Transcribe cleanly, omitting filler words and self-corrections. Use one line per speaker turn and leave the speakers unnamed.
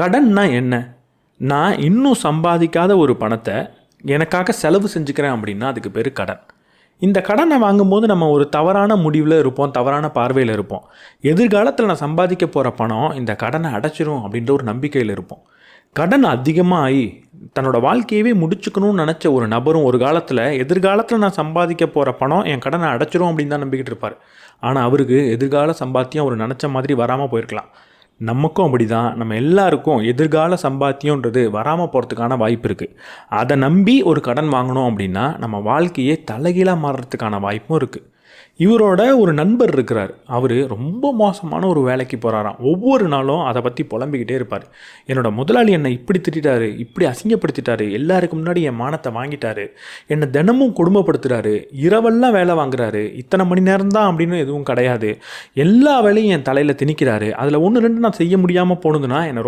கடன்னா என்ன? நான் இன்னும் சம்பாதிக்காத ஒரு பணத்தை எனக்காக செலவு செஞ்சுக்கிறேன் அப்படின்னா அதுக்கு பேர் கடன். இந்த கடனை வாங்கும்போது நம்ம ஒரு தவறான முடிவில் இருப்போம், தவறான பார்வையில் இருப்போம். எதிர்காலத்தில் நான் சம்பாதிக்க போகிற பணம் இந்த கடனை அடைச்சிரும் அப்படின்ற ஒரு நம்பிக்கையில் இருப்போம். கடன் அதிகமாக ஆகி தன்னோட வாழ்க்கையவே முடிச்சுக்கணும்னு நினச்ச ஒரு நபரும் ஒரு காலத்தில் எதிர்காலத்தில் நான் சம்பாதிக்க போகிற பணம் என் கடனை அடைச்சிரும் அப்படின்னு தான் நம்பிக்கிட்டு இருப்பார். ஆனால் அவருக்கு எதிர்கால சம்பாத்தியம் அவர் நினச்ச மாதிரி வராமல் போயிருக்கலாம். நமக்கும் அப்படி தான். நம்ம எல்லாருக்கும் எதிர்கால சம்பாத்தியன்றது வராமல் போகிறதுக்கான வாய்ப்பு இருக்குது. அதை நம்பி ஒரு கடன் வாங்கணும் அப்படின்னா நம்ம வாழ்க்கையே தலைகீழாக மாறுறதுக்கான வாய்ப்பும் இருக்குது. இவரோட ஒரு நண்பர் இருக்கிறார். அவர் ரொம்ப மோசமான ஒரு வேலைக்கு போகிறாராம். ஒவ்வொரு நாளும் அதை பற்றி புலம்பிக்கிட்டே இருப்பார். என்னோட முதலாளி என்னை இப்படி திட்டாரு, இப்படி அசிங்கப்படுத்திட்டாரு, எல்லாருக்கு முன்னாடி என் மானத்தை வாங்கிட்டாரு, என்னை தினமும் கொடுமைப்படுத்துகிறாரு, இரவெல்லாம் வேலை வாங்குறாரு, இத்தனை மணி நேரம் தான் அப்படின்னு எதுவும் கிடையாது, எல்லா வேலையும் என் தலையில் திணிக்கிறாரு, அதில் ஒன்று ரெண்டு நான் செய்ய முடியாமல் போனதுன்னா என்னை